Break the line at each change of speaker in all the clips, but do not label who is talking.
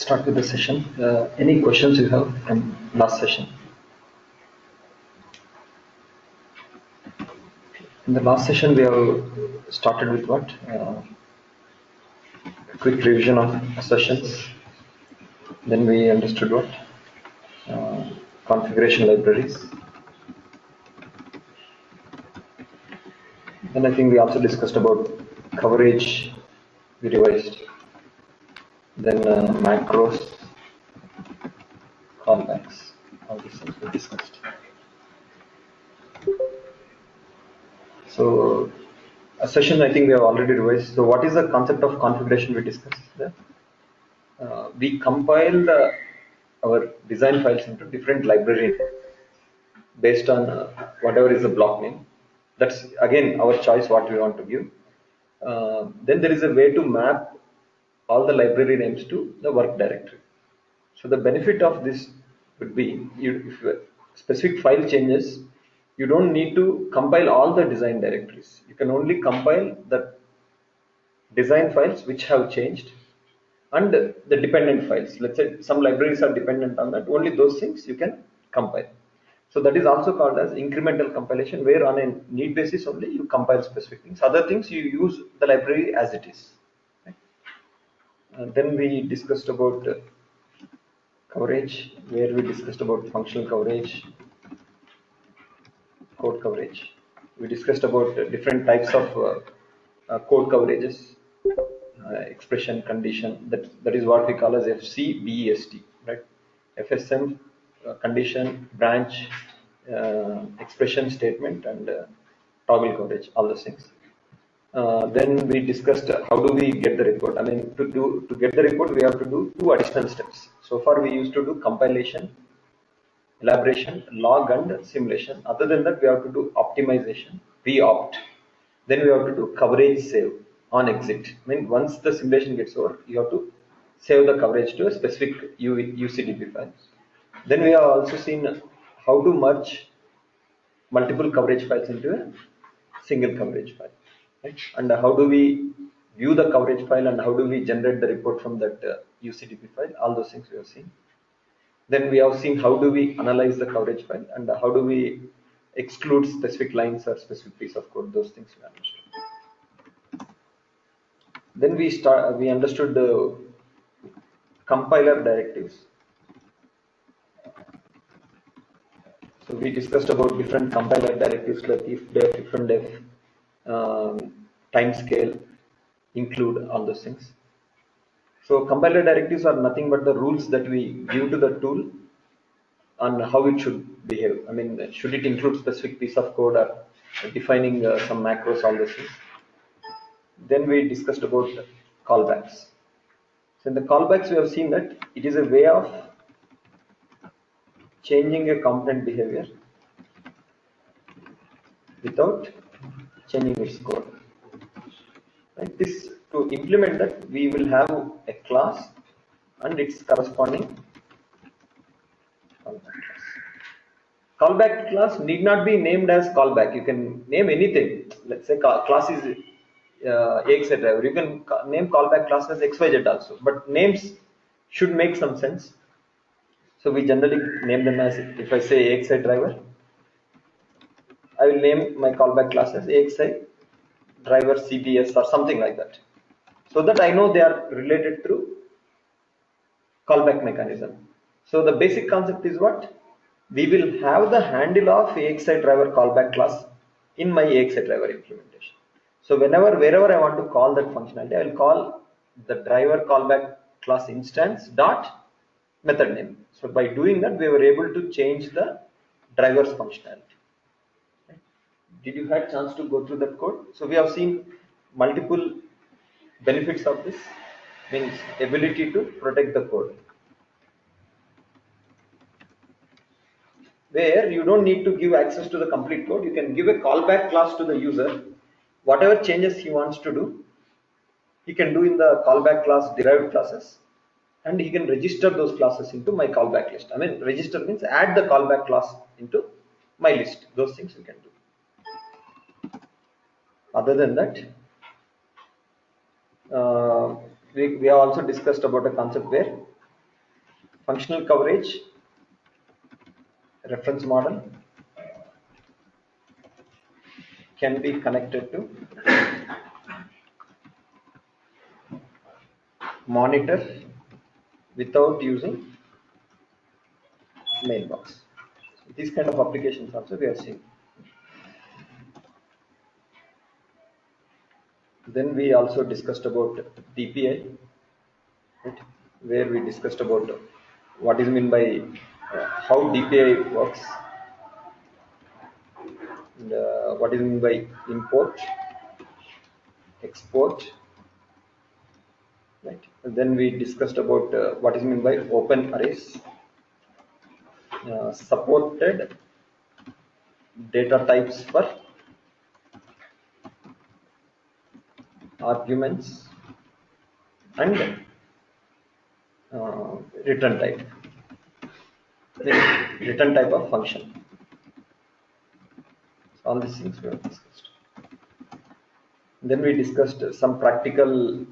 start with the session. Any questions you have from last session? In the last session, we have started with what? A quick revision of assertions. Then we understood what? Configuration libraries. Then I think we also discussed about coverage. We revised. Then macros, callbacks. All these things we discussed. So a session I think we have already revised. So what is the concept of configuration we discussed there? We compile our design files into different library based on whatever is the block name. That's again our choice what we want to give. Then there is a way to map all the library names to the work directory. So the benefit of this would be if a specific file changes, you don't need to compile all the design directories. You can only compile the design files which have changed and the dependent files. Let's say some libraries are dependent on that, only those things you can compile. So that is also called as incremental compilation, where on a need basis only you compile specific things. Other things you use the library as it is. Right? Then we discussed about coverage, where we discussed about functional coverage, code coverage. We discussed about different types of code coverages, expression, condition. That is what we call as FCBEST, right? FSM, condition, branch, expression, statement, and toggle coverage. All those things. Then we discussed how do we get the report. I mean, to get the report, we have to do two additional steps. So far, we used to do compilation, elaboration, log, and simulation. Other than that, we have to do optimization, pre-opt. Then we have to do coverage save on exit. I mean, once the simulation gets over, you have to save the coverage to a specific UCDP file. Then we have also seen how to merge multiple coverage files into a single coverage file. Right? And how do we view the coverage file and how do we generate the report from that UCDP file? All those things we have seen. Then we have seen how do we analyze the coverage file and how do we exclude specific lines or specific piece of code. Those things we understood. Then we understood the compiler directives. So we discussed about different compiler directives like if def, time scale, include, all those things. So compiler directives are nothing but the rules that we give to the tool on how it should behave. I mean, should it include specific piece of code or defining some macros, all those things. Then we discussed about callbacks. So in the callbacks, we have seen that it is a way of changing a component behavior without changing its code. Right? This to implement that, we will have a class and its corresponding callback class. Callback class need not be named as callback. You can name anything. Let's say class is AXI driver. You can name callback class as XYZ also, but names should make some sense. So we generally name them as, if I say AXI driver, I will name my callback class as AXI driver CBS or something like that, so that I know they are related through callback mechanism. So the basic concept is what? We will have the handle of AXI driver callback class in my AXI driver implementation. So wherever I want to call that functionality, I will call the driver callback class instance dot method name. So by doing that, we were able to change the driver's functionality. Did you have chance to go through that code? So we have seen multiple benefits of this, means ability to protect the code, where you don't need to give access to the complete code. You can give a callback class to the user. Whatever changes he wants to do, he can do in the callback class derived classes, and he can register those classes into my callback list. I mean, register means add the callback class into my list. Those things you can do. Other than that, we have also discussed about a concept where functional coverage, reference model can be connected to monitor without using mailbox. These kind of applications also we are seeing. Then we also discussed about DPI, right? Where we discussed about what is meant by how DPI works, and, what is meant by import, export, right? And then we discussed about what is meant by open arrays, supported data types for arguments and uh, return type, return type of function. All these things we have discussed. Then we discussed some practical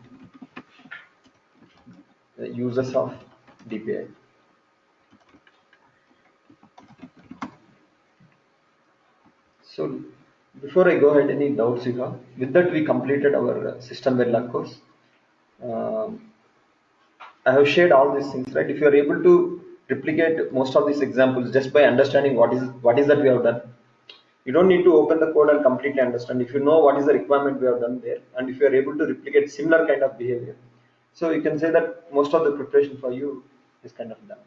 uses of DPI. So before I go ahead, any doubts you have? With that, we completed our system Verilog course. I have shared all these things, right? If you are able to replicate most of these examples just by understanding what is that we have done, you don't need to open the code and completely understand. If you know what is the requirement we have done there, and if you are able to replicate similar kind of behavior, so you can say that most of the preparation for you is kind of done.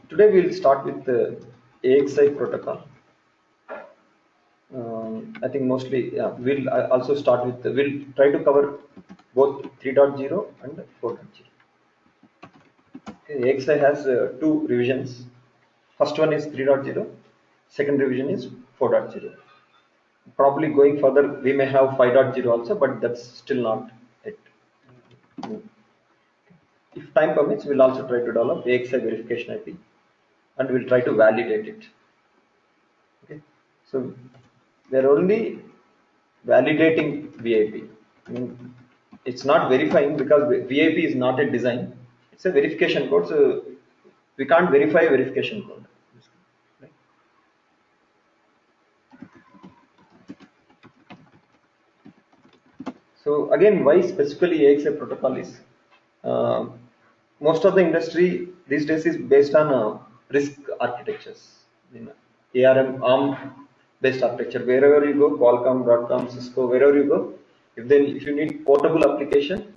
Today we will start with the AXI protocol. I think mostly we'll also start with we'll try to cover both 3.0 and 4.0. Okay, AXI has two revisions. First one is 3.0, second revision is 4.0. Probably going further we may have 5.0 also, but that's still not it. If time permits, we'll also try to develop AXI verification IP and we'll try to validate it. Okay, so we're only validating VIP. I mean, it's not verifying because VIP is not a design, it's a verification code, so we can't verify a verification code. Right? So again, why specifically AXI protocol is most of the industry these days is based on RISC architectures, ARM ARM based architecture. Wherever you go, Qualcomm, Broadcom, Cisco, wherever you go, if you need portable application,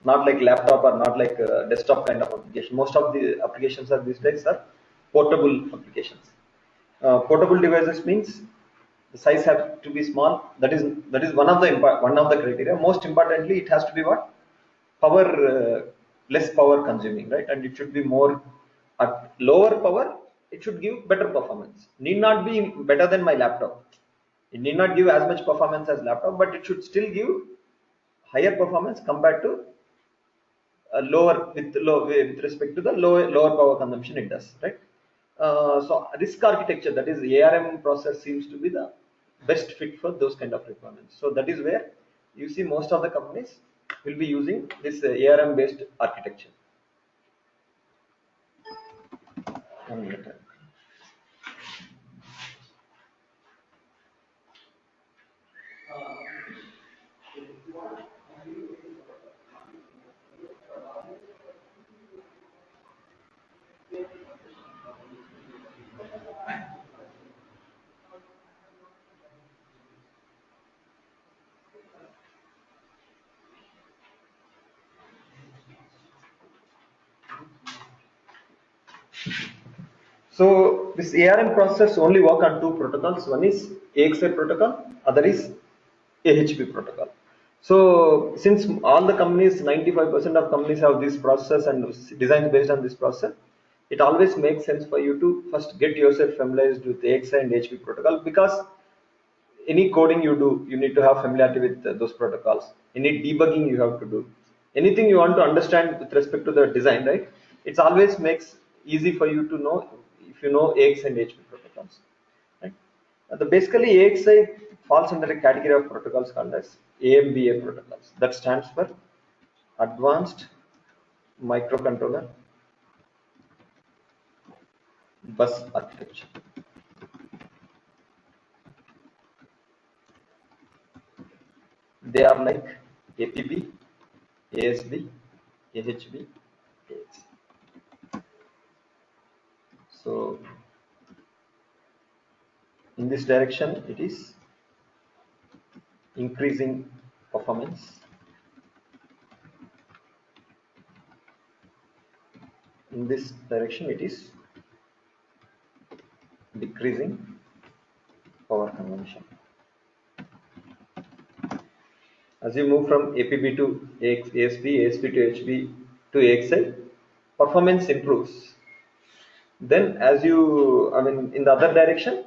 not like laptop or not like desktop kind of application. Most of the applications are these days are portable applications. Portable devices means the size has to be small. That is one of the criteria. Most importantly, it has to be what? Power, less power consuming, right? And it should be more at lower power. It should give better performance. Need not be better than my laptop. It need not give as much performance as laptop, but it should still give higher performance compared to with respect to the lower power consumption it does, right? So RISC architecture, that is ARM process, seems to be the best fit for those kind of requirements. So that is where you see most of the companies will be using this ARM based architecture. So this ARM process only work on two protocols. One is AXI protocol, other is AHP protocol. So since all the companies, 95% of companies have this process and designs based on this process, it always makes sense for you to first get yourself familiarized with AXI and AHP protocol, because any coding you do, you need to have familiarity with those protocols. Any debugging you have to do. Anything you want to understand with respect to the design, right? It always makes easy for you to know if you know AX and HP protocols, right? Basically AXI falls under a category of protocols called as AMBA protocols. That stands for Advanced microcontroller bus architecture. They are like APB, ASB, AHB, AX. So in this direction it is increasing performance. In this direction it is decreasing power consumption. As you move from APB to ASB, ASB to HB to AXI, performance improves. Then as you, in the other direction,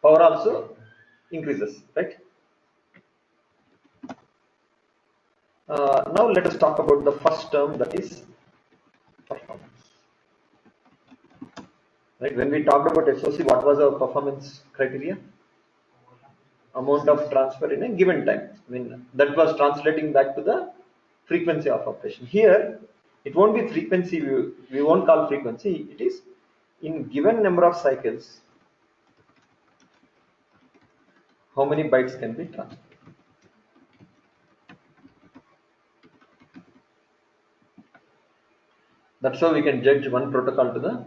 power also increases, right? Now let us talk about the first term, that is performance. Right? When we talked about SOC, what was our performance criteria? Amount of transfer in a given time. That was translating back to the frequency of operation. Here, it won't be frequency. We won't call frequency. It is in given number of cycles, how many bytes can be transferred. That's how we can judge one protocol to the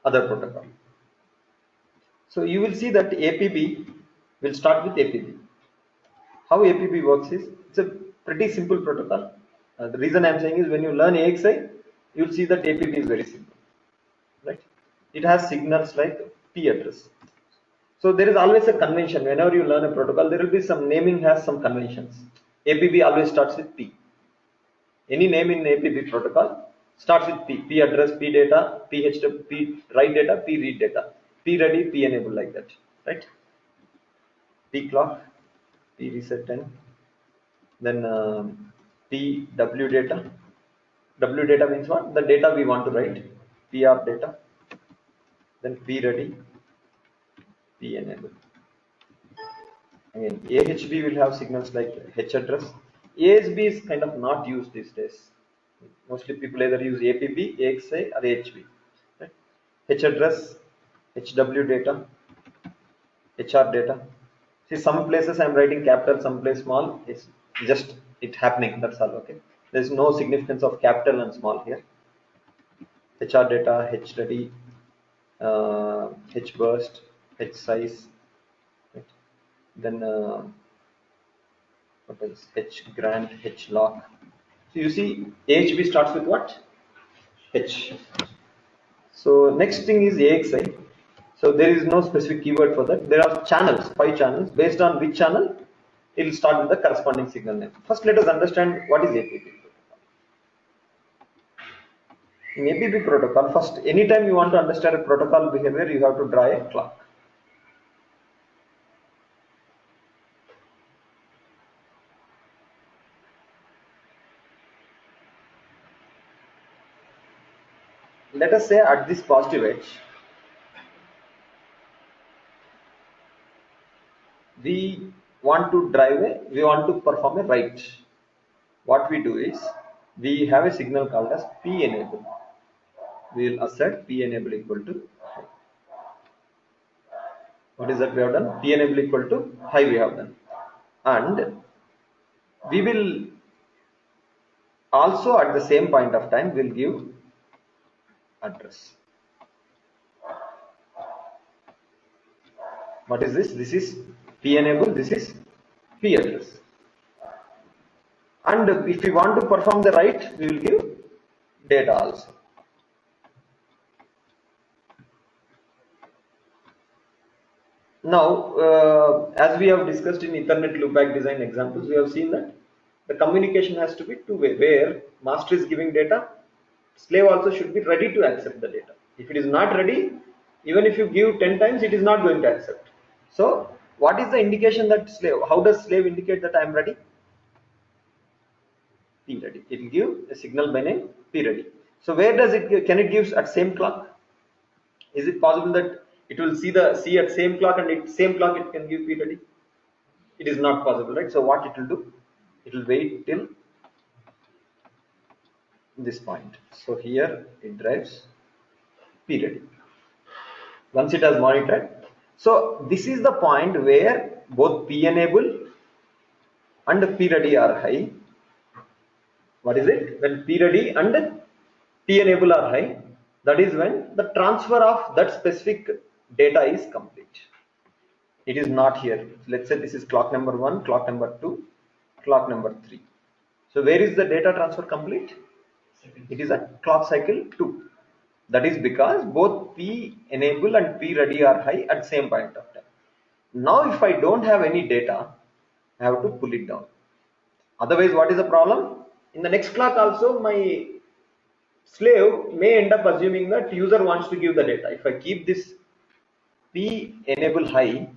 other protocol. So you will see that APB will start with APB. How APB works is, it's a pretty simple protocol. The reason I am saying is, when you learn AXI, you will see that APB is very simple, right? It has signals like P address. So there is always a convention. Whenever you learn a protocol, there will be some naming has some conventions. APB always starts with P. Any name in APB protocol starts with P. P address, P data, P write data, P read data, P ready, P enable, like that, right? P clock, P reset 10, then P W data. W data means what? The data we want to write. PR data, then P ready, P enable. Again, AHB will have signals like H address. ASB is kind of not used these days. Mostly people either use APB, AXI, or AHB. Right? H address, HW data, HR data. See, some places I am writing capital, some place small. It's just it happening. That's all. Okay. There is no significance of capital and small here. HR data, H ready, H burst, H size. Right? Then what else? H grant, H lock. So you see, AHB starts with what? H. So next thing is AXI. So there is no specific keyword for that. There are channels, 5 channels. Based on which channel, it will start with the corresponding signal name. First, let us understand what is APB protocol. In APB protocol, first, anytime you want to understand a protocol behavior, you have to draw a clock. Let us say at this positive edge, we want to perform a write. What we do is, we have a signal called as P enable. We will assert P enable equal to high. What is that we have done? P enable equal to high we have done. And we will also at the same point of time will give address. What is this? This is P enable, this is P address. And if we want to perform the write, we will give data also. Now, as we have discussed in Ethernet loopback design examples, we have seen that the communication has to be two-way, where master is giving data, slave also should be ready to accept the data. If it is not ready, even if you give 10 times, it is not going to accept. So, what is the indication that slave? How does slave indicate that I am ready? P ready. It will give a signal by name P ready. So, where does it give? Can it give at same clock? Is it possible that it will see at same clock and at same clock it can give P ready? It is not possible, right? So what it will do? It will wait till this point. So here it drives P ready. Once it has monitored, so this is the point where both P enable and P ready are high. What is it? When P ready and P enable are high, that is when the transfer of that specific data is complete. It is not here. Let's say this is clock number 1, clock number 2, clock number 3. So where is the data transfer complete? It is at clock cycle 2. That is because both P enable and P ready are high at same point of time. Now if I don't have any data, I have to pull it down. Otherwise, what is the problem? In the next clock also, my slave may end up assuming that user wants to give the data. If I keep this P enable high,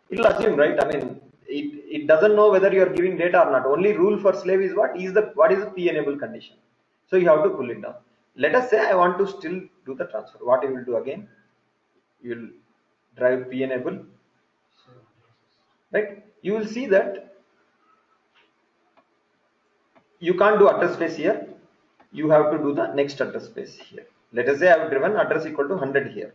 it will assume, right? I mean, it doesn't know whether you are giving data or not. Only rule for slave is what is the P enable condition. So you have to pull it down. Let us say I want to still do the transfer. What you will do again? You will drive P enable, right? You will see that you can't do address space here. You have to do the next address space here. Let us say I have driven address equal to 100 here.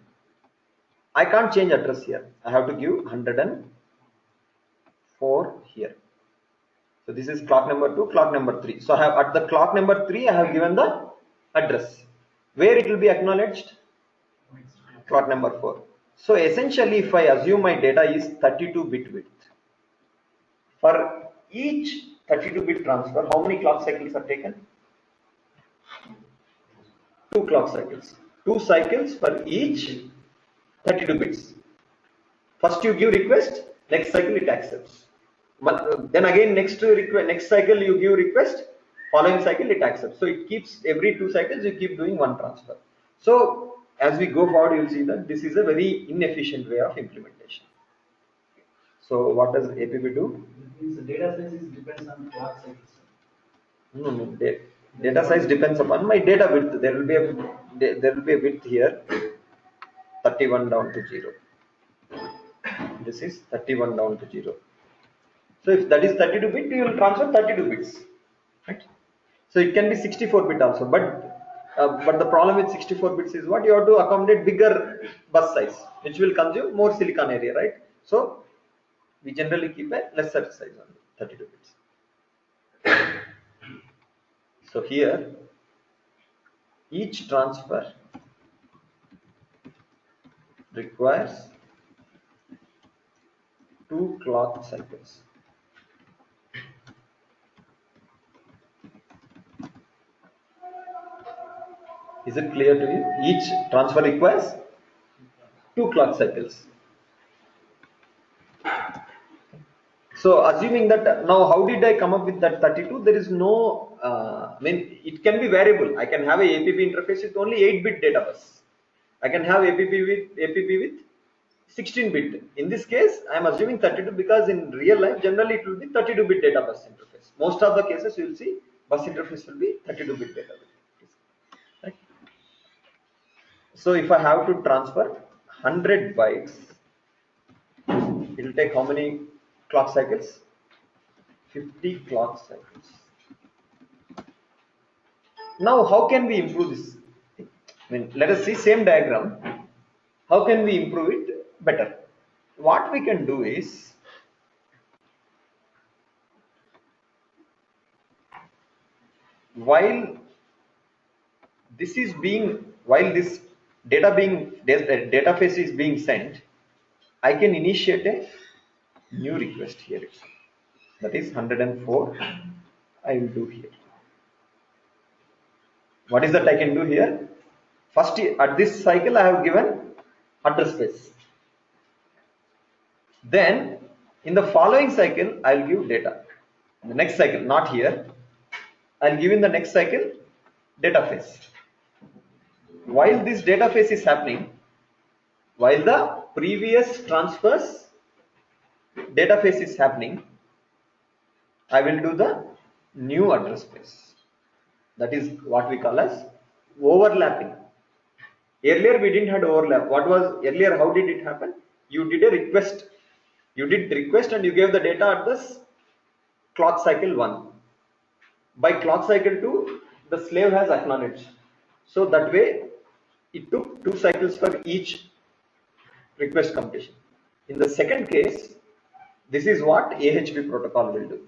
I can't change address here. I have to give 104 here. So this is clock number 2, clock number 3. So I have at the clock number 3, I have given the address. Where it will be acknowledged? Clock number 4. So essentially, if I assume my data is 32-bit width, for each 32-bit transfer, how many clock cycles are taken? 2 clock cycles. 2 cycles for each 32 bits. First you give request, next cycle it accepts. Then again next cycle you give request, following cycle it accepts. So it keeps every 2 cycles you keep doing one transfer. So as we go forward, you will see that this is a very inefficient way of implementation. So what does APB do?
The data size depends on clock cycles.
No. Data size depends upon my data width. There will be a width here, 31 down to 0. This is 31 down to 0. So if that is 32 bit, you will transfer 32 bits, right? So it can be 64 bit also, but the problem with 64 bits is what? You have to accommodate bigger bus size, which will consume more silicon area, right? So we generally keep a lesser size only, 32 bits. So here each transfer requires 2 clock cycles. Is it clear to you? Each transfer requires 2 clock cycles. So assuming that, now how did I come up with that 32? There is no, it can be variable. I can have a APB interface with only 8-bit data bus. I can have APB with 16-bit. In this case, I am assuming 32 because in real life, generally it will be 32-bit data bus interface. Most of the cases you will see bus interface will be 32-bit data bus. Right? So if I have to transfer 100 bytes, it will take how many clock cycles? 50 clock cycles. Now how can we improve this? Let us see same diagram. How can we improve it better? What we can do is, while this data phase is being sent, I can initiate a new request here. That is 104. I will do here. What is that I can do here? First, at this cycle, I have given address space. Then, in the following cycle, I will give data. In the next cycle, not here. I will give in the next cycle data phase. While this data phase is happening, while the previous transfers data phase is happening, I will do the new address space. That is what we call as overlapping. Earlier we didn't have overlap. What was earlier? How did it happen? You did a request. You did request and you gave the data at this clock cycle 1. By clock cycle 2, the slave has acknowledged. So that way, it took 2 cycles for each request completion. In the second case, this is what AHB protocol will do.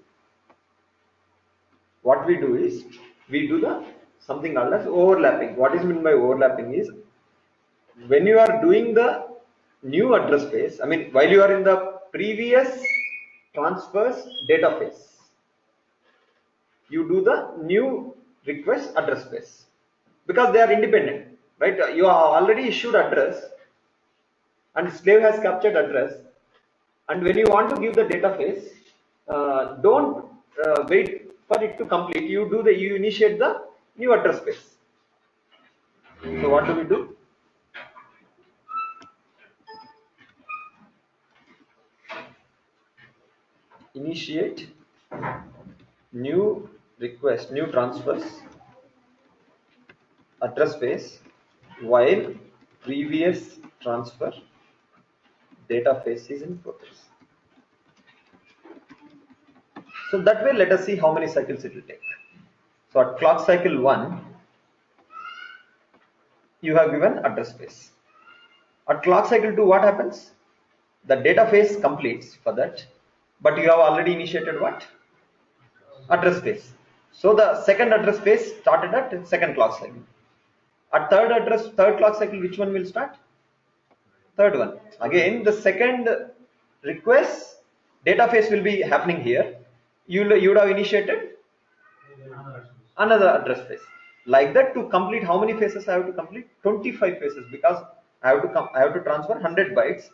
What we do is, we do the something called as overlapping. What is meant by overlapping is, when you are doing the new address space, I mean, while you are in the previous transfers data phase, you do the new request address space, because they are independent, right? You are already issued address and slave has captured address, and when you want to give the data phase, don't wait for it to complete. You initiate the new address space. So what do we do? Initiate new request, new transfers address space while previous transfer data phase is in progress. So that way, let us see how many cycles it will take. So at clock cycle 1, you have given address space. At clock cycle 2, what happens? The data phase completes for that, but you have already initiated what? Address space. So the second address space started at second clock cycle. At third clock cycle, which one will start? Third one. Again, the second request data phase will be happening here. You would have initiated another address phase. Like that, to complete, how many phases I have to complete? 25 phases, because I have to transfer 100 bytes.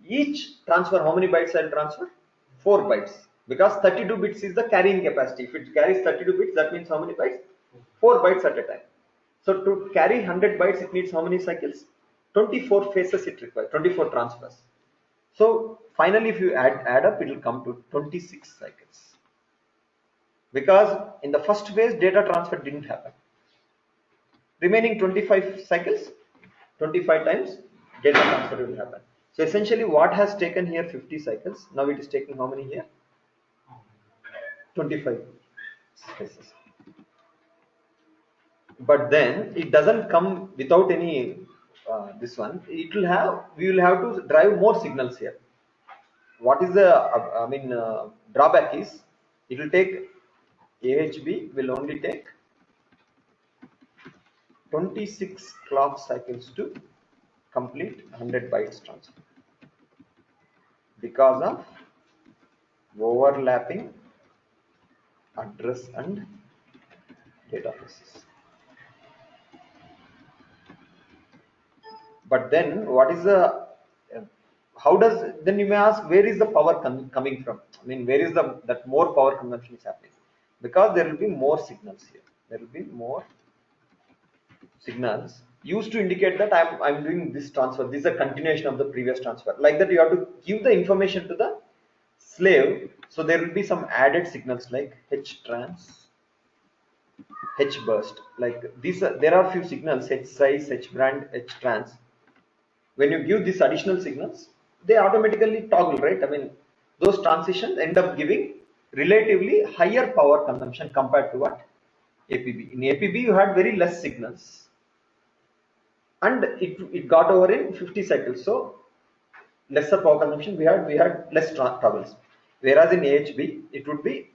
Each transfer, how many bytes I will transfer? 4 bytes, because 32 bits is the carrying capacity. If it carries 32 bits, that means how many bytes? 4 bytes at a time. So to carry 100 bytes, it needs how many cycles? 24 phases it requires, 24 transfers. So finally, if you add up, it will come to 26 cycles. Because in the first phase, data transfer didn't happen. Remaining 25 cycles, 25 times data transfer will happen. So essentially, what has taken here 50 cycles, now it is taking how many here? 25 phases. But then it doesn't come without any this one. We will have to drive more signals here. What is the drawback is, it will take, AHB will only take 26 clock cycles to complete 100 bytes transfer, because of overlapping address and data phases. But then what is the then you may ask, where is the power coming from? I mean, where is that more power consumption is happening? Because there will be more signals here. There will be more signals used to indicate that I'm doing this transfer. This is a continuation of the previous transfer. Like that, you have to give the information to the slave. So there will be some added signals like H trans, H burst. Like these, there are few signals: H size, H brand, H trans. When you give these additional signals, they automatically toggle, right? I mean, those transitions end up giving relatively higher power consumption compared to what? APB. In APB, you had very less signals, and it got over in 50 cycles. So lesser power consumption, we had less toggles. Whereas in AHB, it would be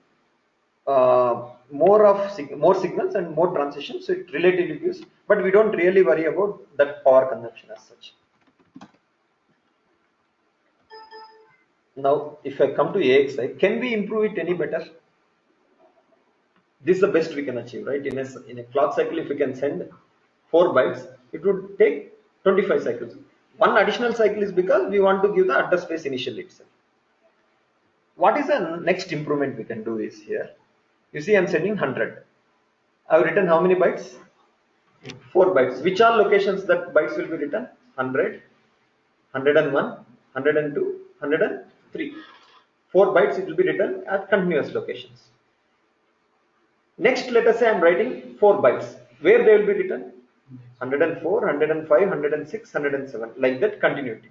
more signals and more transitions. So it relatively gives, but we don't really worry about that power consumption as such. Now, if I come to AXI, can we improve it any better? This is the best we can achieve, right? In a clock cycle, if we can send 4 bytes, it would take 25 cycles. One additional cycle is because we want to give the address space initially itself. What is the next improvement we can do is here? You see, I'm sending 100. I've written how many bytes? 4 bytes. Which are locations that bytes will be written? 100, 101, 102, 103. 4 bytes it will be written at continuous locations. Next, let us say I'm writing 4 bytes. Where they will be written? 104, 105, 106, 107. Like that continuity.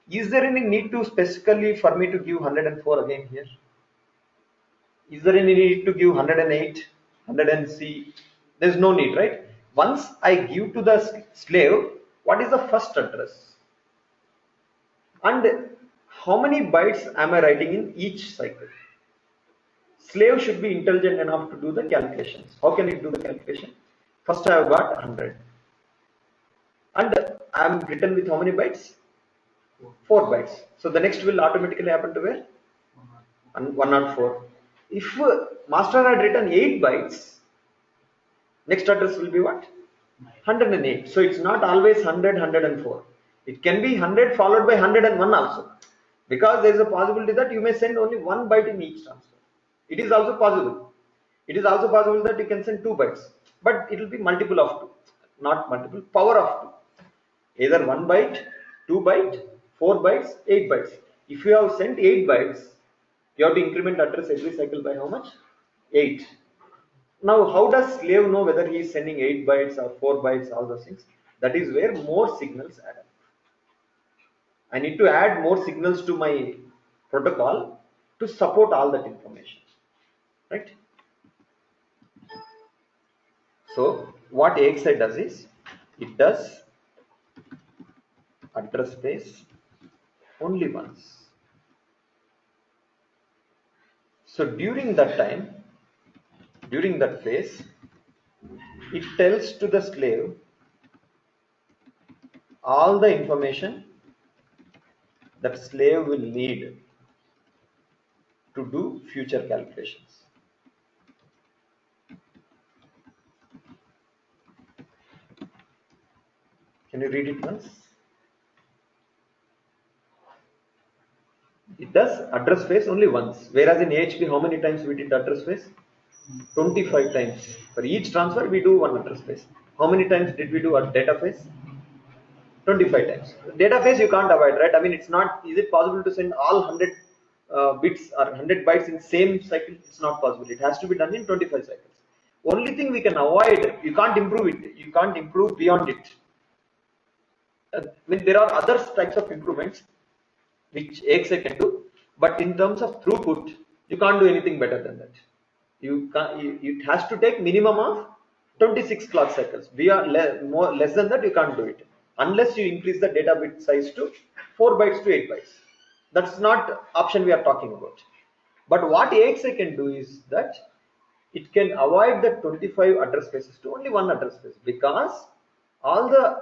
Is there any need to specifically for me to give 104 again here? Is there any need to give 108? 100C, there's no need, right? Once I give to the slave, what is the first address? And how many bytes am I writing in each cycle? Slave should be intelligent enough to do the calculations. How can it do the calculation? First I have got 100. And I am written with how many bytes? 4 bytes. So the next will automatically happen to where? And 104. If master had written 8 bytes, next address will be what? 108. So it's not always 100, 104. It can be 100 followed by 101 also. Because there is a possibility that you may send only 1 byte in each transfer. It is also possible. It is also possible that you can send 2 bytes. But it will be multiple of 2. Not multiple, power of 2. Either 1 byte, 2 byte, 4 bytes, 8 bytes. If you have sent 8 bytes, you have to increment address every cycle by how much? 8. Now, how does slave know whether he is sending 8 bytes or 4 bytes, all those things? That is where more signals add up. I need to add more signals to my protocol to support all that information, right? So, what AXI does is, it does address space only once. So, during that time, during that phase, it tells to the slave all the information that slave will need to do future calculations. Can you read it once? It does address space only once, whereas in AHP, how many times we did address space? 25 times. For each transfer, we do one address space. How many times did we do a data phase? 25 times. Data phase you can't avoid, right? I mean, it's not, is it possible to send all 100 bits or 100 bytes in same cycle? It's not possible. It has to be done in 25 cycles. Only thing we can avoid, you can't improve it. You can't improve beyond it. I mean, there are other types of improvements which AXI can do, but in terms of throughput, you can't do anything better than that. It has to take minimum of 26 clock cycles. We are less than that, you can't do it unless you increase the data bit size to 4 bytes to 8 bytes. That's not option we are talking about. But what AXI can do is that it can avoid the 25 address spaces to only one address space, because all the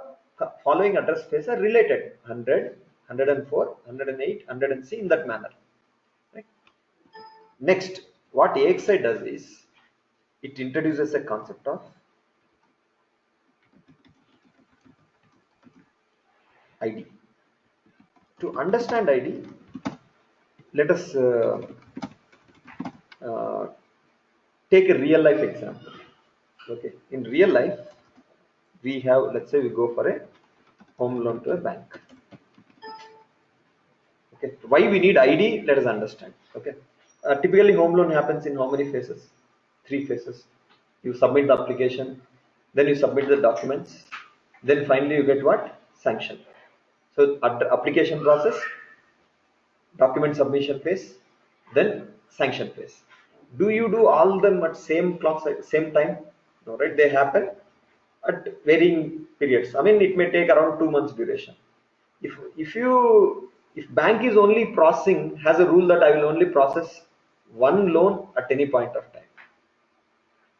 following address spaces are related: 100, 104, 108, 100C, in that manner. Right? Next, what AXI does is, it introduces a concept of ID. To understand ID, let us take a real life example. Okay, in real life, we have, let's say we go for a home loan to a bank. Okay, why we need ID? Let us understand. Okay, typically home loan happens in how many phases? 3 phases. You submit the application, then you submit the documents, then finally you get what? Sanction. So application process, document submission phase, then sanction phase. Do you do all them at same clock same time? No, right? They happen at varying periods. I mean, it may take around 2 months duration. If bank is only processing, has a rule that I will only process one loan at any point of time.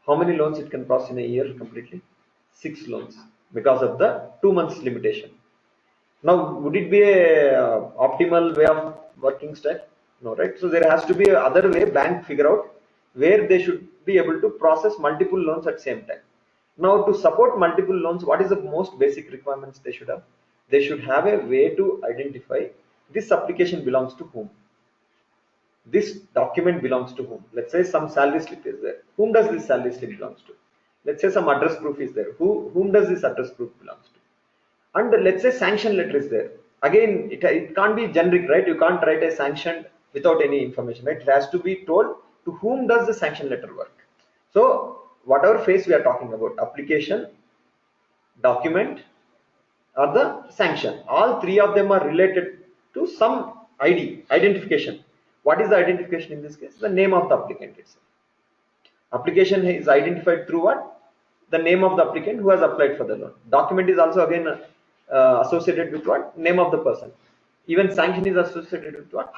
How many loans it can process in a year completely? 6 loans, because of the 2 months limitation. Now, would it be a optimal way of working style? No, right? So there has to be another way bank figure out where they should be able to process multiple loans at same time. Now, to support multiple loans, what is the most basic requirements they should have? They should have a way to identify this application belongs to whom. This document belongs to whom. Let's say some salary slip is there. Whom does this salary slip belongs to? Let's say some address proof is there. Whom does this address proof belongs to? And let's say sanction letter is there. Again, it can't be generic, right? You can't write a sanction without any information, right? It has to be told to whom does the sanction letter work. So whatever phase we are talking about, application, document, or the sanction, all 3 of them are related to some ID, identification. What is the identification in this case? The name of the applicant itself. Application is identified through what? The name of the applicant who has applied for the loan. Document is also again associated with what? Name of the person. Even sanction is associated with what?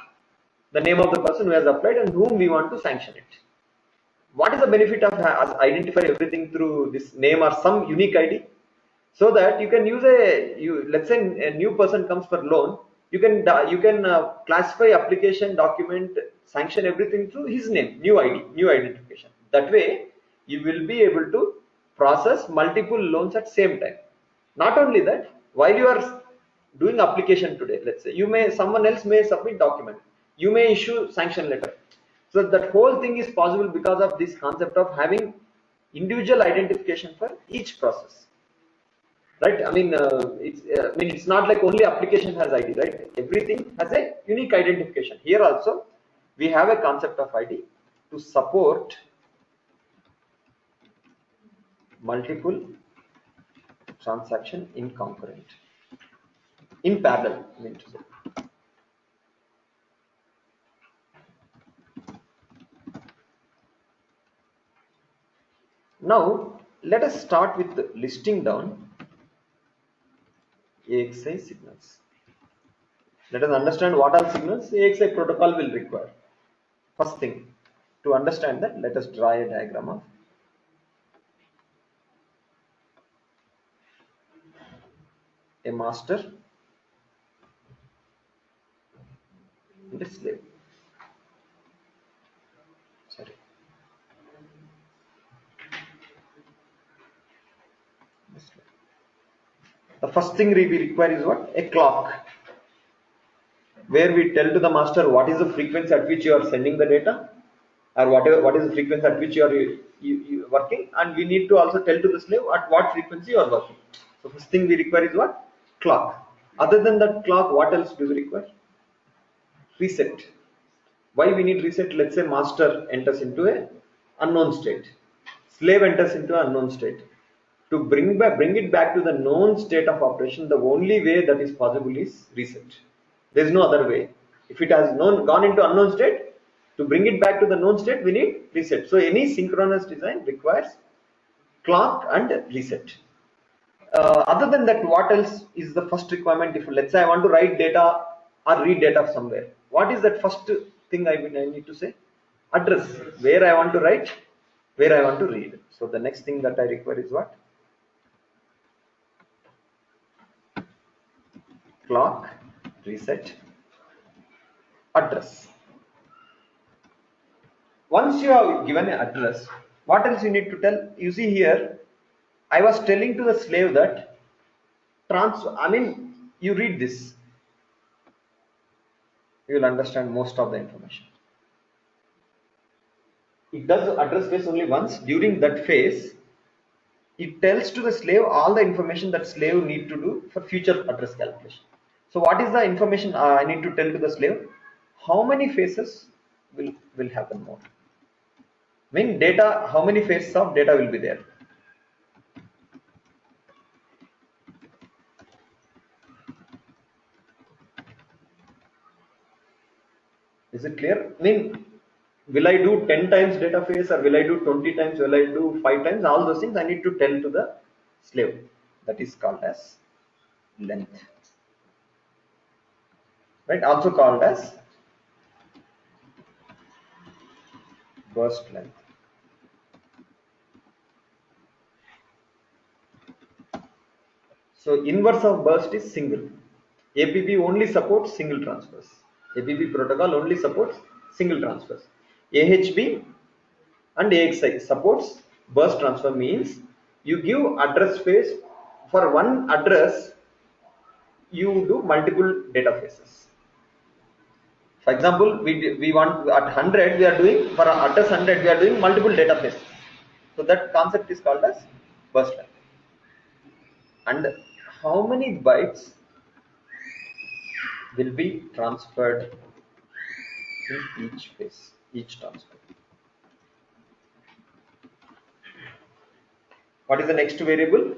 The name of the person who has applied and whom we want to sanction it. What is the benefit of us identify everything through this name or some unique ID? So that you can use let's say a new person comes for loan, you can classify application, document, sanction everything through his name, new ID, new identification. That way you will be able to process multiple loans at same time. Not only that, while you are doing application today, let's say someone else may submit document, you may issue sanction letter. So that whole thing is possible because of this concept of having individual identification for each process. Right? I mean, it's not like only application has ID, right? Everything has a unique identification. Here also, we have a concept of ID to support multiple transaction in concurrent, in parallel, I mean to say. Now, let us start with listing down AXI signals. Let us understand what are signals AXI protocol will require. First thing, to understand that, let us draw a diagram of a master and a slave. Sorry. The first thing we require is what? A clock, where we tell to the master what is the frequency at which you are sending the data, or what is the frequency at which you are working, and we need to also tell to the slave at what frequency you are working. So first thing we require is what? Clock. Other than that clock, what else do we require? Reset. Why we need reset? Let's say master enters into a unknown state, slave enters into an unknown state. To bring it back to the known state of operation, the only way that is possible is reset. There is no other way. If it has gone into unknown state, to bring it back to the known state, we need reset. So any synchronous design requires clock and reset. Other than that, what else is the first requirement? If let's say I want to write data or read data somewhere, what is that first thing I need to say? Address. Where I want to write, where I want to read. So the next thing that I require is what? Clock, reset, address. Once you have given an address, what else you need to tell? You see here, I was telling to the slave that you read this, you will understand most of the information. It does address phase only once. During that phase, it tells to the slave all the information that slave need to do for future address calculation. So what is the information I need to tell to the slave? How many phases will happen more? I mean data, how many phases of data will be there? Is it clear? I mean, will I do 10 times data phase, or will I do 20 times, will I do 5 times? All those things I need to tell to the slave. That is called as length. Right? Also called as burst length. So inverse of burst is single. APP only supports single transfers. APP protocol only supports single transfers. AHB and AXI supports burst transfer, means you give address phase for one address, you do multiple data phases. For example, we want at 100 we are doing, for address 100 we are doing multiple data phases. So that concept is called as burst length. And how many bytes will be transferred in each phase, each transfer? What is the next variable?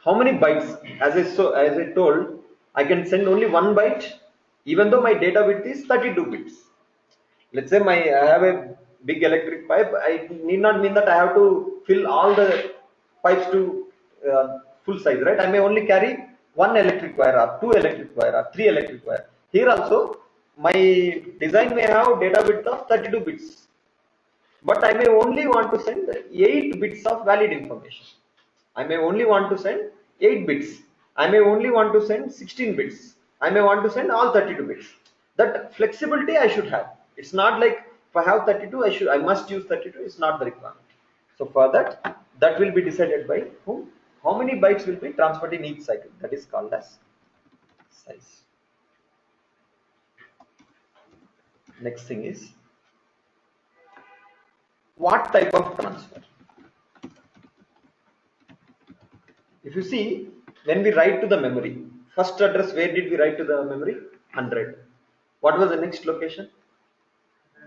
How many bytes? As I told, I can send only 1 byte, even though my data width is 32 bits. Let's say I have a big electric pipe, I need not mean that I have to fill all the pipes to full size, right? I may only carry one electric wire or two electric wire or three electric wire. Here also, my design may have data width of 32 bits, but I may only want to send 8 bits of valid information. I may only want to send 8 bits. I may only want to send 16 bits. I may want to send all 32 bits. That flexibility I should have. It's not like if I have 32, I must use 32. It's not the requirement. So for that, that will be decided by whom? How many bytes will be transferred in each cycle? That is called as size. Next thing is what type of transfer? If you see, when we write to the memory, first address, where did we write to the memory? 100. What was the next location?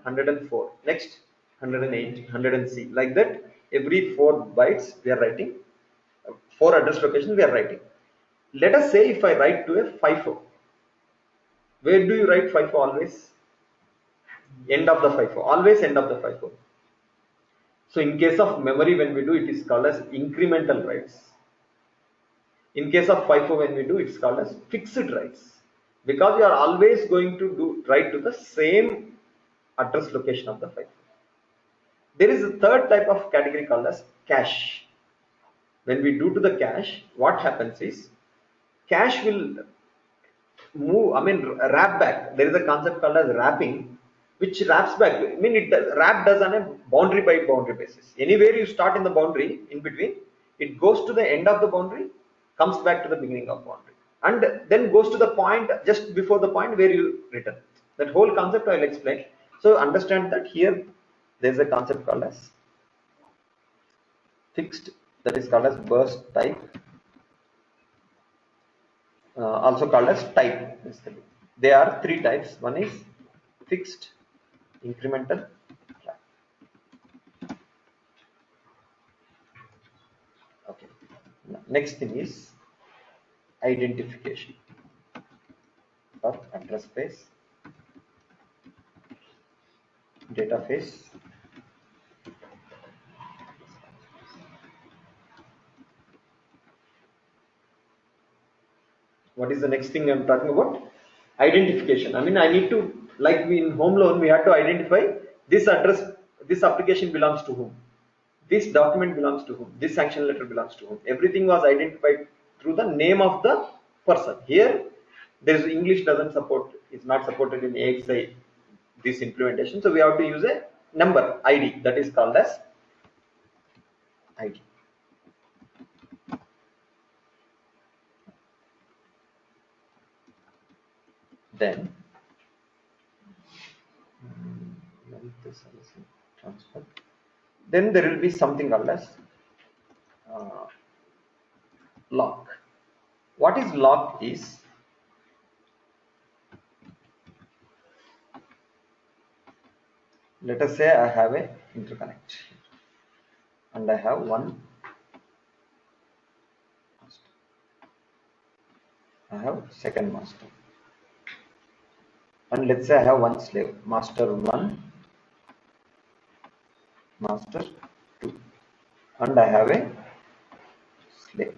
104. Next, 108, 100C. Like that, every 4 bytes we are writing, 4 address locations we are writing. Let us say if I write to a FIFO. Where do you write FIFO always? End of the FIFO. Always end of the FIFO. So in case of memory, when we do, it is called as incremental writes. In case of FIFO, when we do, it's called as fixed writes, because you are always going to write to the same address location of the FIFO. There is a third type of category called as cache. When we do to the cache, what happens is cache will move, wrap back. There is a concept called as wrapping, which wraps back. Wrap does on a boundary by boundary basis. Anywhere you start in the boundary, in between, it goes to the end of the boundary, comes back to the beginning of boundary, and then goes to the point just before the point where you return. That whole concept I will explain. So understand that here there is a concept called as fixed, that is called as burst type, also called as type. There are 3 types. One is fixed, incremental, okay. Next thing is identification for address space, data phase, what is the next thing I'm talking about? Identification. I need to, like in home loan, we have to identify this address, this application belongs to whom, this document belongs to whom, this sanction letter belongs to whom. Everything was identified through the name of the person. Here, there is English doesn't support, is not supported in AXI, this implementation. So we have to use a number, ID, that is called as ID. Then transfer. Then there will be something called as lock. What is lock is, let us say I have a interconnect and I have one master. I have second master, and let's say I have one slave, master 1, master 2, and I have a slave.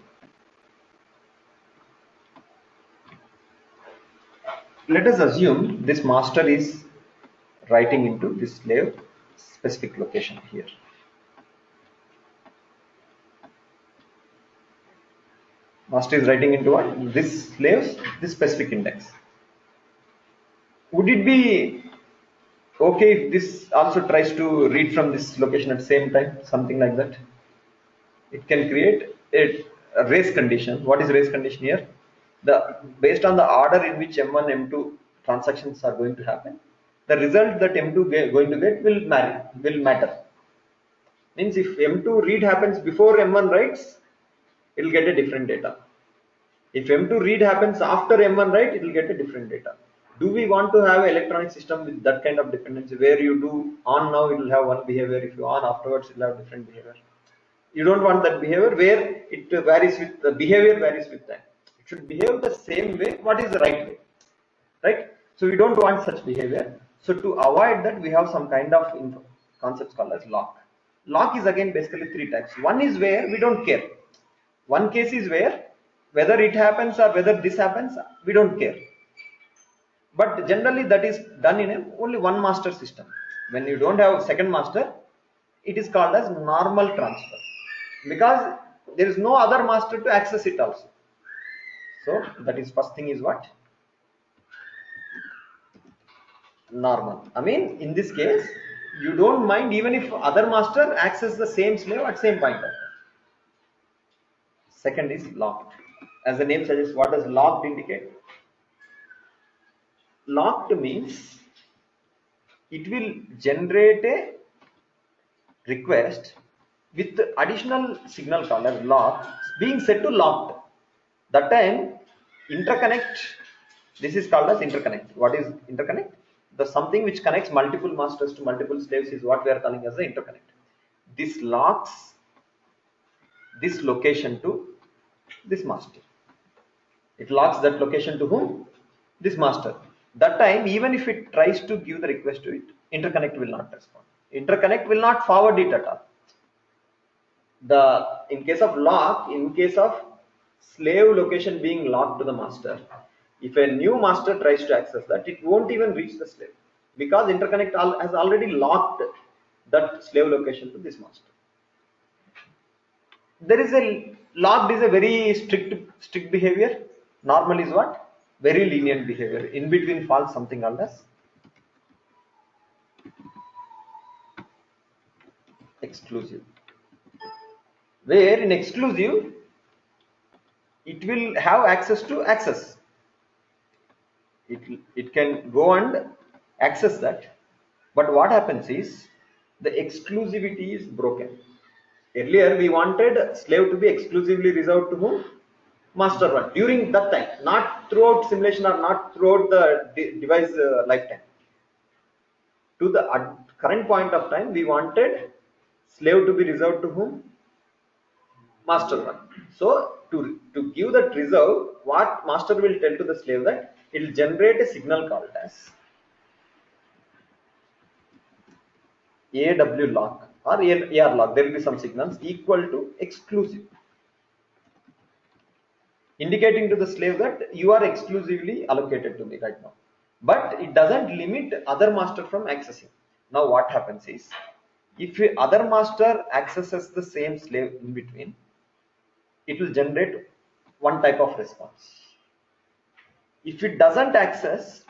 Let us assume this master is writing into this slave specific location here. Master is writing into what? This slave's this specific index. Would it be okay if this also tries to read from this location at the same time? Something like that. It can create a race condition. What is race condition here? Based on the order in which M1, M2 transactions are going to happen, the result that M2 going to get will matter. Means if M2 read happens before M1 writes, it will get a different data. If M2 read happens after M1 write, it will get a different data. Do we want to have an electronic system with that kind of dependency, where you do on now, it will have one behavior, if you on afterwards, it will have different behavior? You don't want that behavior where it varies with the behavior varies with time. It should behave the same way. What is the right way, right? So we don't want such behavior. So to avoid that, we have some kind of concepts called as lock. Lock is again basically three types. One is where we don't care. One case is where whether it happens or whether this happens, we don't care. But generally that is done in only one master system. When you don't have second master, it is called as normal transfer, because there is no other master to access it also. So that is first thing is what? Normal. I mean, in this case, you don't mind even if other master access the same slave at same point of time. Second is locked. As the name suggests, what does locked indicate? Locked means it will generate a request with additional signal called as lock being set to locked. That time interconnect, this is called as interconnect. What is interconnect? The something which connects multiple masters to multiple slaves is what we are calling as the interconnect. This locks this location to this master. It locks that location to whom? This master. That time, even if it tries to give the request to it, interconnect will not respond. Interconnect will not forward it at all. In case of lock, in case of slave location being locked to the master, if a new master tries to access that, it won't even reach the slave, because interconnect has already locked that slave location to this master. There is a locked is a very strict behavior. Normal is what? Very lenient behavior. In between falls something called as exclusive. Where in exclusive, it will have access to access. It can go and access that. But what happens is the exclusivity is broken. Earlier we wanted slave to be exclusively reserved to whom? Master one. During that time, not throughout simulation or not throughout the device lifetime. To the current point of time, we wanted slave to be reserved to whom? Master one. So to give that reserve, what master will tell to the slave that it will generate a signal called as AW lock or AR lock. There will be some signals equal to exclusive, indicating to the slave that you are exclusively allocated to me right now. But it doesn't limit other master from accessing. Now what happens is, if other master accesses the same slave in between, it will generate one type of response. If it doesn't access,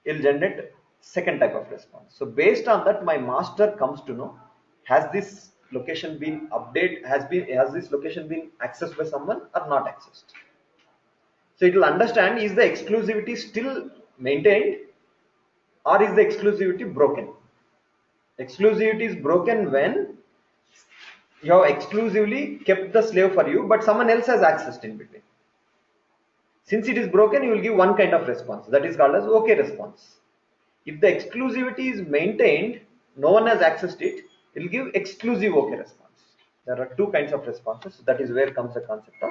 it will generate second type of response. So based on that, my master comes to know, has this location been updated, has this location been accessed by someone or not accessed. So it will understand, is the exclusivity still maintained or is the exclusivity broken. Exclusivity is broken when you have exclusively kept the slave for you, but someone else has accessed in between. Since it is broken, you will give one kind of response, that is called as OK response. If the exclusivity is maintained, no one has accessed it, it will give exclusive OK response. There are two kinds of responses. That is where comes the concept of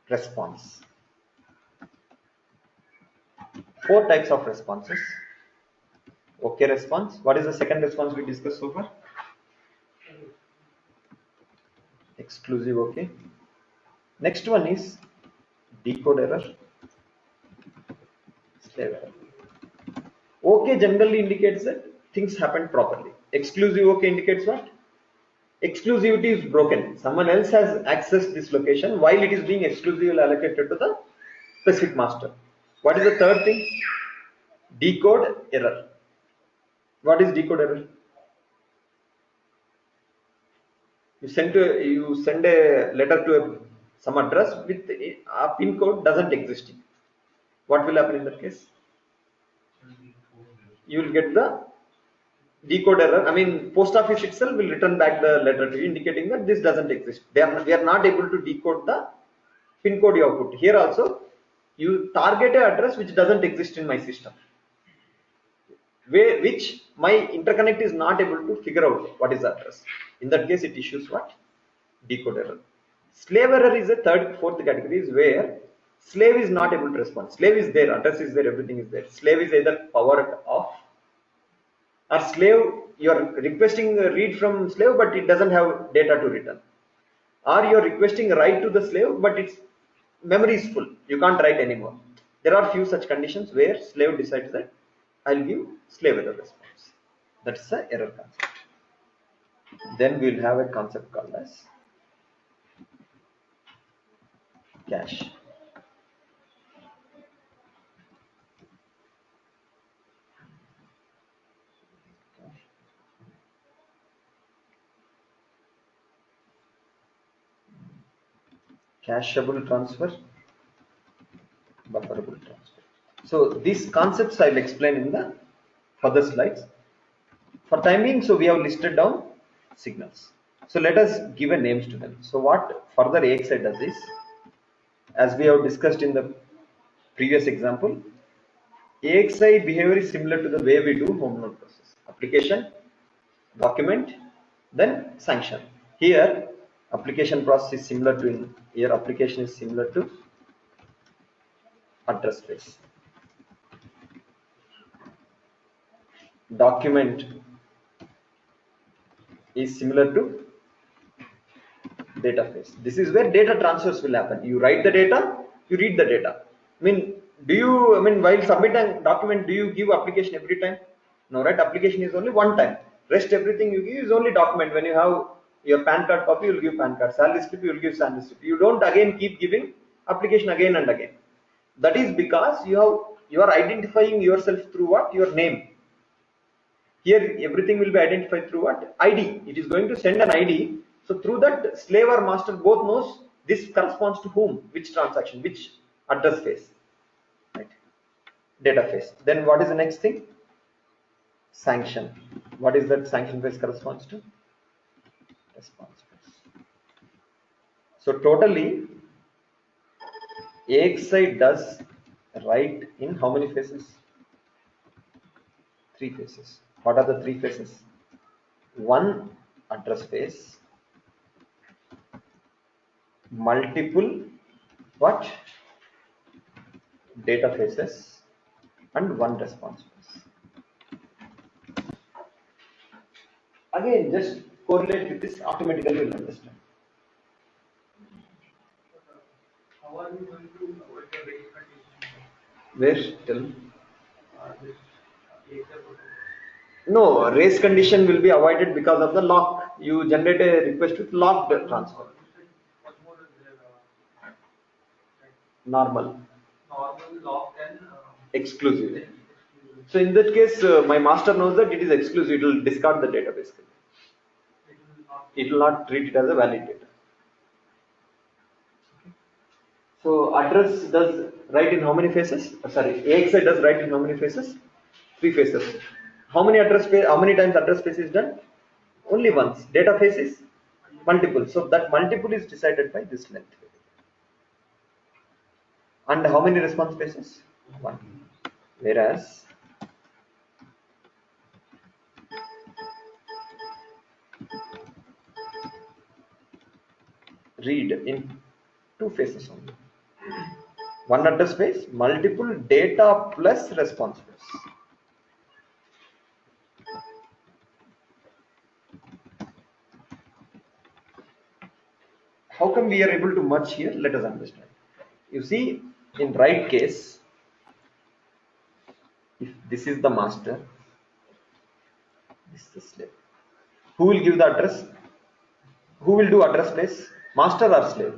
response. Four types of responses. OK response. What is the second response we discussed so far? Exclusive OK. Next one is decode error, slave error. OK generally indicates that things happened properly. Exclusive OK indicates what? Exclusivity is broken. Someone else has accessed this location while it is being exclusively allocated to the specific master. What is the third thing? Decode error. What is decode error? You send a letter to some address with a pin code doesn't exist. What will happen in that case? You will get the decode error. I mean, post office itself will return back the letter to you, indicating that this doesn't exist. We are not able to decode the pin code you have put. Here also, you target an address which doesn't exist in my system, which my interconnect is not able to figure out what is the address. In that case, it issues what? Decode error. Slave error is a fourth category, is where slave is not able to respond. Slave is there, address is there, everything is there. Slave is either powered off Or slave, you are requesting a read from slave, but it doesn't have data to return. Or you are requesting write to the slave, but its memory is full. You can't write anymore. There are few such conditions where slave decides that I'll give slave error response. That's the error concept. Then we'll have a concept called as cache. Cacheable transfer, bufferable transfer. So these concepts I'll explain in the further slides. For time being, so we have listed down signals. So let us give a names to them. So what further AXI does is, as we have discussed in the previous example, AXI behavior is similar to the way we do home loan process. Application, document, then sanction. Here, application process is similar to, here application is similar to address space. Document is similar to data phase. This is where data transfers will happen. You write the data, you read the data. While submitting document, do you give application every time? No, right? Application is only one time. Rest everything you give is only document. When you have your PAN card copy, you will give PAN card. Salary slip, you will give salary slip. You don't again keep giving application again and again. That is because you are identifying yourself through what? Your name. Here everything will be identified through what? ID. It is going to send an ID. So through that, slave or master both knows this corresponds to whom, which transaction, which address phase, right? Data phase. Then what is the next thing? Sanction. What is that sanction phase corresponds to? Response phase. So totally, AXI does write in how many phases? 3 phases. What are the 3 phases? One, address phase, multiple what? Data phases, and one response phase. Again, just correlate with this, automatically you will understand.
How are we going to avoid the race condition?
Where? Tell me.
This AXI protocol.
No, race condition will be avoided because of the lock. You generate a request with locked transfer.
What more is there?
Normal.
Normal, locked, and
Exclusive. So in that case, my master knows that it is exclusive. It will discard the data basically. It will not treat it as a valid data. So address does write in how many phases? AXI does write in how many phases? 3 phases. How many times address space is done? Only once. Data phase is multiple. So that multiple is decided by this length. And how many response phases? 1. Whereas read in 2 phases only. One address space, multiple data plus response phase. How come we are able to merge here? Let us understand. You see, in write case, if this is the master, this is the slave. Who will give the address? Who will do address space? Master or slave?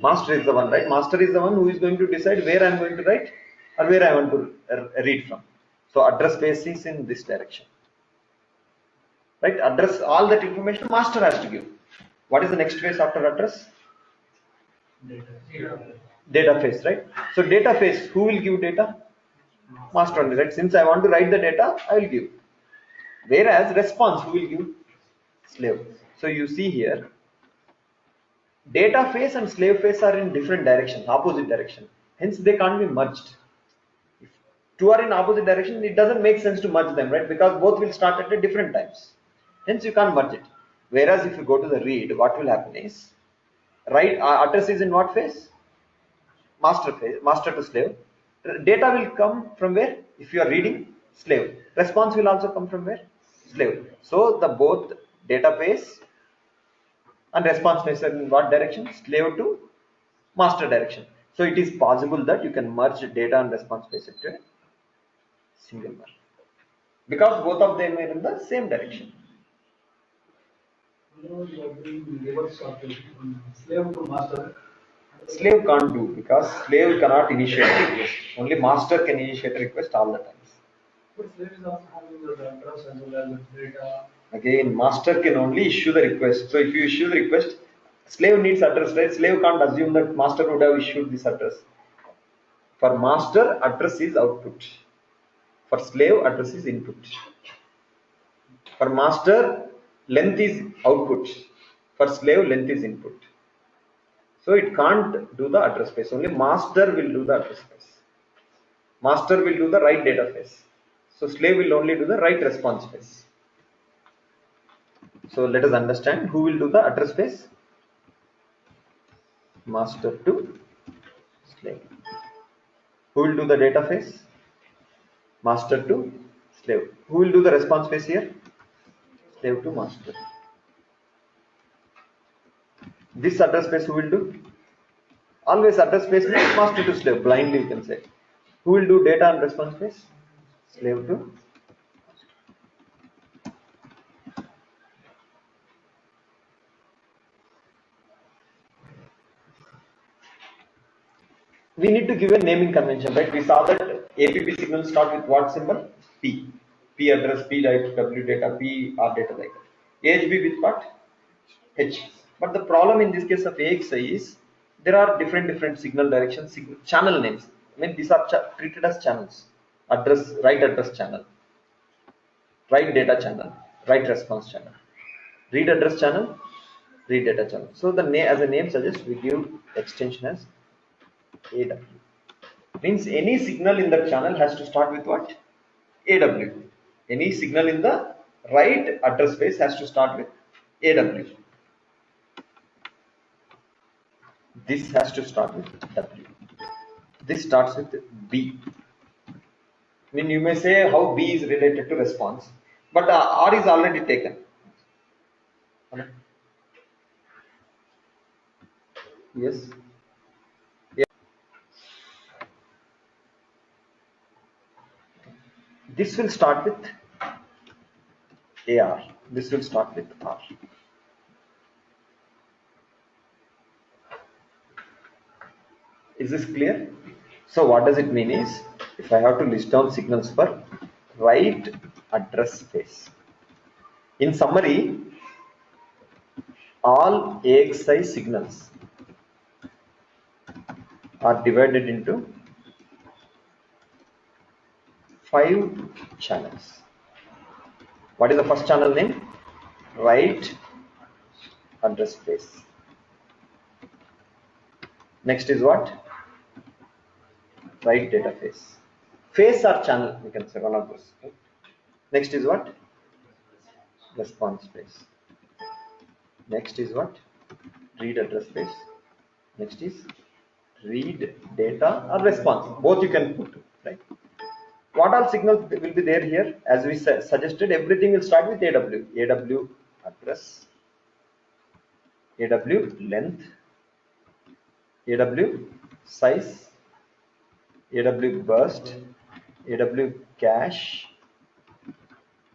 Master is the one, right? Master is the one who is going to decide where I am going to write or where I want to read from. So address space is in this direction, right? Address, all that information master has to give. What is the next phase after address? Data phase, right? So data phase, who will give data? Master only, right? Since I want to write the data, I will give. Whereas response, who will give? Slave. So you see here, data phase and slave phase are in different directions, opposite direction. Hence they can't be merged. If two are in opposite direction, it doesn't make sense to merge them, right? Because both will start at different times. Hence you can't merge it. Whereas if you go to the read, what will happen is, right, address is in what phase? Master phase, master to slave. Data will come from where? If you are reading, slave. Response will also come from where? Slave. So the both database and response face are in what direction? Slave to master direction. So it is possible that you can merge data and response face into a single merge because both of them are in the same direction.
You know, you are doing reverse sorting from slave to master.
Slave can't do because slave cannot initiate request. Only master can initiate request all the times.
But slave is also having the address as well as the data.
Again, master can only issue the request. So if you issue the request, slave needs address, right? Slave can't assume that master would have issued this address. For master, address is output. For slave, address is input. For master, length is output. For slave, length is input. So it can't do the address space. Only master will do the address space. Master will do the write data phase. So slave will only do the write response phase. So let us understand who will do the address space. Master to slave. Who will do the data phase? Master to slave. Who will do the response phase here? Slave to master. This address space who will do? Always address space means master to slave. Blindly you can say. Who will do data and response phase? Slave to. We need to give a naming convention, right? We saw that APP signals start with what symbol? P. P address, P W data, P R data like that. AHB with what? H. But the problem in this case of AXI is there are different signal directions, channel names. I mean, these are treated as channels. Address, write address channel, write data channel, write response channel, read address channel, read data channel. So the name, as the name suggests, we give extension as AW. Means any signal in that channel has to start with what? AW. Any signal in the right address space has to start with AW. This has to start with W. This starts with B. I mean, you may say how B is related to response, but R is already taken. Yes. Yeah. This will start with AR. This will start with R. Is this clear? So what does it mean is, if I have to list down signals for write address space. In summary, all AXI signals are divided into 5 channels. What is the first channel name? Write address space. Next is what? Write data phase. Phase or channel, we can say one of those. Okay? Next is what? Response phase. Next is what? Read address space. Next is read data or response. Both you can put, right? What all signals will be there here? As we suggested, everything will start with AW. AW address, AW length, AW size, AW burst, AW cache,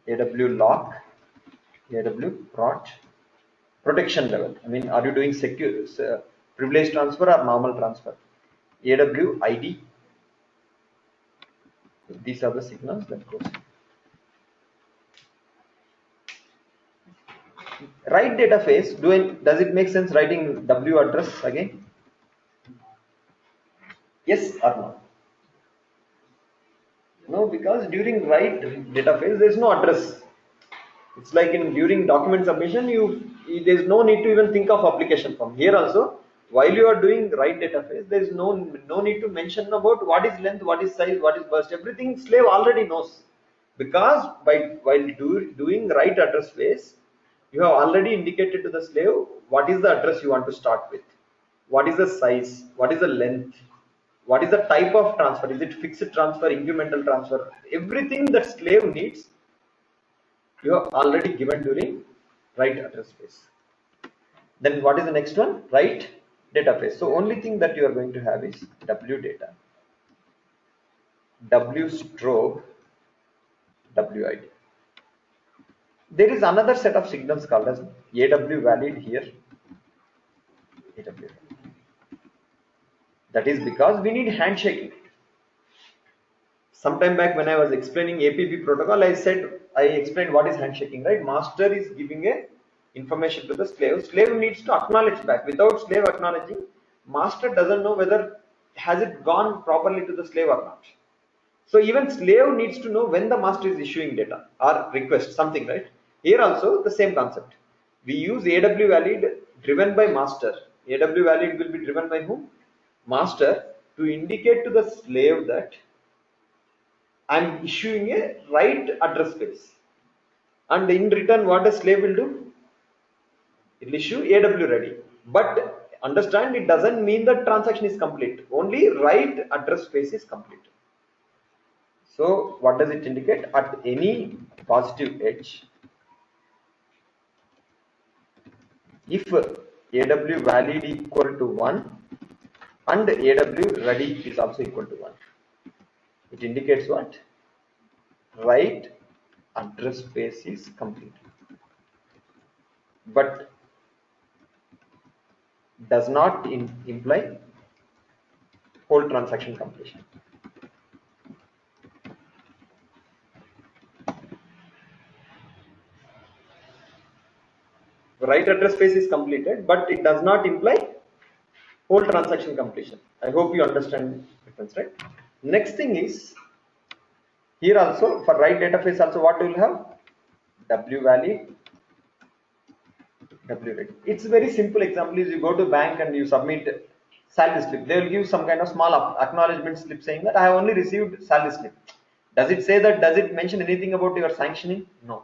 AW lock, AW prot, protection level. I mean, are you doing secure privilege transfer or normal transfer? AW ID. These are the signals that goes. Write data phase. Does it make sense writing W address again? Yes or no? No, because during write data phase there is no address. It's like during document submission, there is no need to even think of application form. Here also, while you are doing write data phase, there is no need to mention about what is length, what is size, what is burst. Everything slave already knows, because while doing write address phase, you have already indicated to the slave what is the address you want to start with, what is the size, what is the length, What is the type of transfer? Is it fixed transfer, incremental transfer? Everything that slave needs, you have already given during write address space. Then what is the next one? Write data phase. So only thing that you are going to have is W data, W stroke, WID. There is another set of signals called as AW valid here. AW valid. That is because we need handshaking. Sometime back when I was explaining APB protocol, I explained what is handshaking, right? Master is giving a information to the slave. Slave needs to acknowledge back. Without slave acknowledging, master doesn't know whether has it gone properly to the slave or not. So even slave needs to know when the master is issuing data or request something, right? Here also the same concept. We use AW valid driven by master. AW valid will be driven by whom? Master, to indicate to the slave that I'm issuing a write address space. And in return, what the slave will do? It will issue AW ready. But understand, it doesn't mean that transaction is complete. Only write address space is complete. So what does it indicate? At any positive edge, if AW valid equal to 1 and AW ready is also equal to 1, it indicates what? Write address space is complete. But does not imply whole transaction completion. Write address space is completed, but it does not imply whole transaction completion. I hope you understand the difference, right? Next thing is, here also for write data phase also what you will have? W valid, W ready. It's a very simple example. Is you go to bank and you submit salary slip, they will give some kind of small acknowledgement slip saying that I have only received salary slip. Does it say that? Does it mention anything about your sanctioning? No.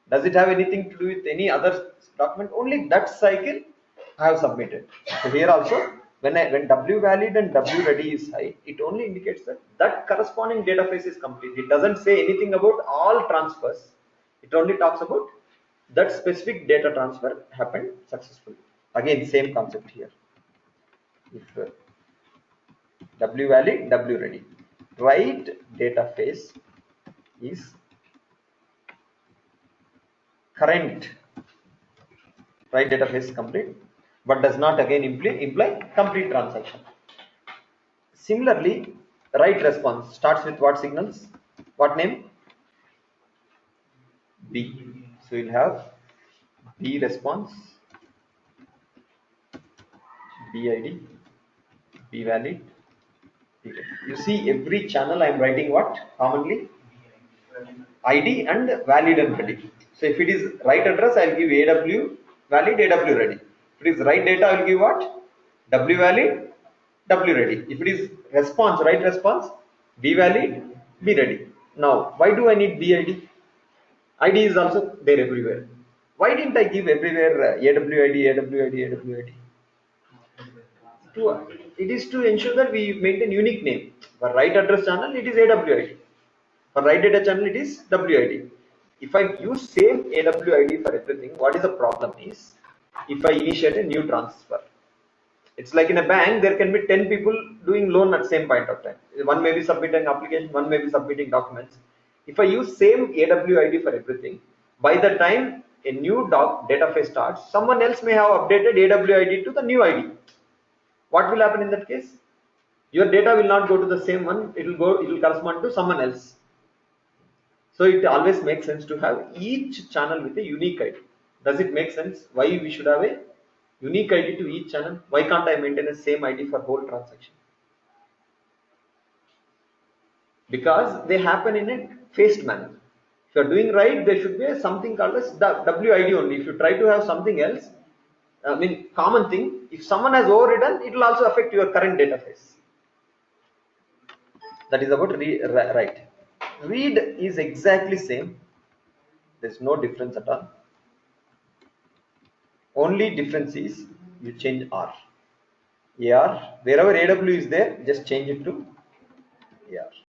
Does it have anything to do with any other document? Only that cycle I have submitted. So here also, when W valid and W ready is high, it only indicates that that corresponding data phase is complete. It doesn't say anything about all transfers. It only talks about that specific data transfer happened successfully. Again, same concept here. If W valid, W ready. Write data phase is current. Write data phase is complete, but does not again imply complete transaction. Similarly, write response starts with what signals? What name? B. So you'll have B response, B ID, B valid, B ready. You see every channel I am writing what commonly? ID and valid and ready. So if it is write address, I will give AW valid, AW ready. If it is write data, I will give what? W valid, W ready. If it is response, write response, B valid, B ready. Now, why do I need BID? ID is also there everywhere. Why didn't I give everywhere AWID, AWID, AWID? It is to ensure that we maintain unique name. For write address channel, it is AWID. For write data channel, it is WID. If I use same AWID for everything, what is the problem is, if I initiate a new transfer, it's like in a bank, there can be 10 people doing loan at the same point of time. One may be submitting application, one may be submitting documents. If I use same AWID for everything, by the time a new data phase starts, someone else may have updated AWID to the new ID. What will happen in that case? Your data will not go to the same one, it will correspond to someone else. So it always makes sense to have each channel with a unique ID. Does it make sense why we should have a unique ID to each channel? Why can't I maintain the same ID for whole transaction? Because they happen in a phased manner. If you are doing right, there should be something called as WID only. If you try to have something else, common thing, if someone has overridden, it will also affect your current data phase. That is about write. Read is exactly same. There's no difference at all. Only difference is you change R. AR. Wherever AW is there, just change it to AR.